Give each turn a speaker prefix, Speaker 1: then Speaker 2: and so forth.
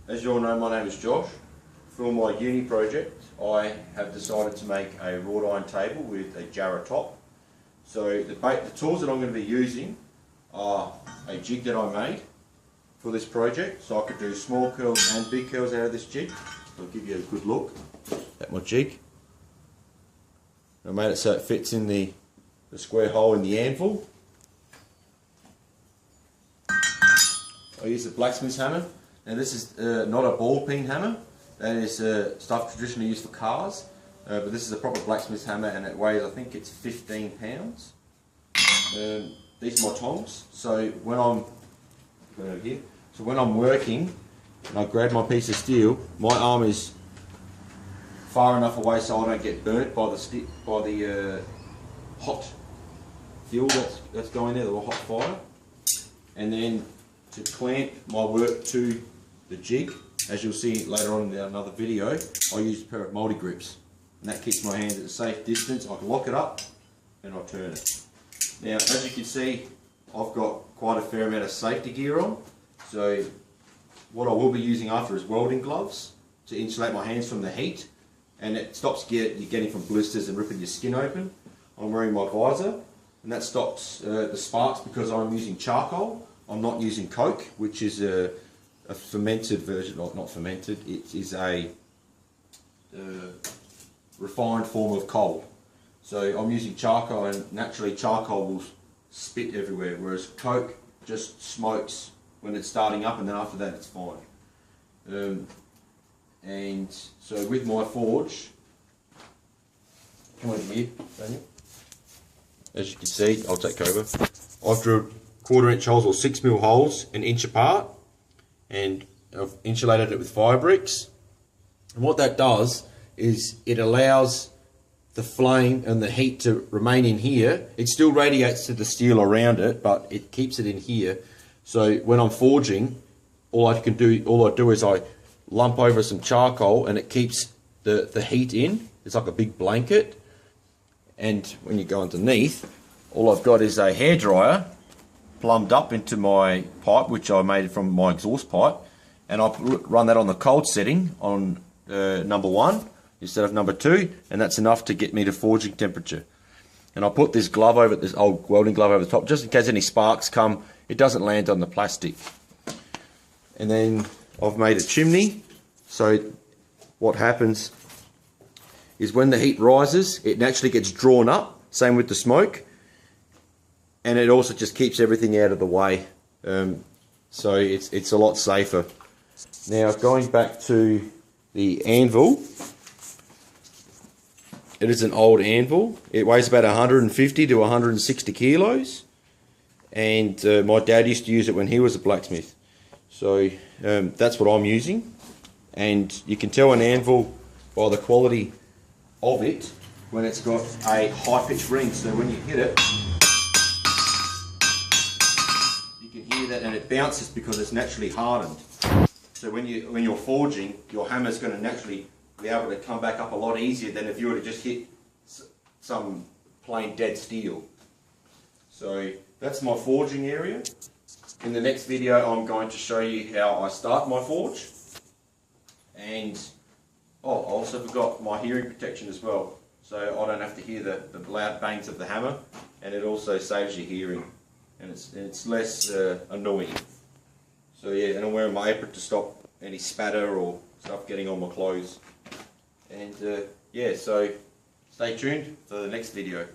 Speaker 1: As you all know, my name is Josh. For my uni project, I have decided to make a wrought iron table with a jarrah top. So the tools that I'm going to be using are a jig that I made for this project. So I could do small curls and big curls out of this jig. So I'll give you a good look at my jig. I made it so it fits in the square hole in the anvil. I use a blacksmith's hammer. Now this is not a ball peen hammer. That is stuff traditionally used for cars. But this is a proper blacksmith's hammer and it weighs, I think it's 15 pounds. These are my tongs. So when I'm working and I grab my piece of steel, my arm is far enough away so I don't get burnt by the hot fuel that's going there, the hot fire. And then to clamp my work to the jig, as you'll see later on in another video, I use a pair of multi grips, and that keeps my hands at a safe distance. I can lock it up and I turn it. Now, as you can see, I've got quite a fair amount of safety gear on. So what I will be using after is welding gloves to insulate my hands from the heat, and it stops you getting from blisters and ripping your skin open. I'm wearing my visor, and that stops the sparks because I'm using charcoal. I'm not using coke, which is a fermented version, not fermented, it is a refined form of coal. So I'm using charcoal, and naturally charcoal will spit everywhere, whereas coke just smokes when it's starting up, and then after that it's fine. And so with my forge, come over here, Daniel. As you can see, I'll take over. I've drilled 1/4 inch holes or 6mm holes an inch apart, and I've insulated it with fire bricks. And what that does is it allows the flame and the heat to remain in here. It still radiates to the steel around it, but it keeps it in here. So when I'm forging, all I do is I lump over some charcoal and it keeps the heat in. It's like a big blanket. And when you go underneath, all I've got is a hairdryer plumbed up into my pipe, which I made from my exhaust pipe, and I run that on the cold setting on number 1 instead of number 2, and that's enough to get me to forging temperature. And I put this old welding glove over the top just in case any sparks come, it doesn't land on the plastic. And then I've made a chimney, so what happens is when the heat rises, it naturally gets drawn up, same with the smoke, and it also just keeps everything out of the way, so it's a lot safer. Now, going back to the anvil, it is an old anvil. It weighs about 150 to 160 kilos, and my dad used to use it when he was a blacksmith. So that's what I'm using, and you can tell an anvil by the quality of it when it's got a high-pitched ring. So when you hit it, you can hear that, and it bounces because it's naturally hardened. So when you're forging, your hammer's going to naturally be able to come back up a lot easier than if you were to just hit some plain dead steel. So that's my forging area. In the next video, I'm going to show you how I start my forge. And I also forgot my hearing protection as well, so I don't have to hear the loud bangs of the hammer, and it also saves your hearing, and it's less annoying. So yeah, and I'm wearing my apron to stop any spatter or stuff getting on my clothes. And yeah, so stay tuned for the next video.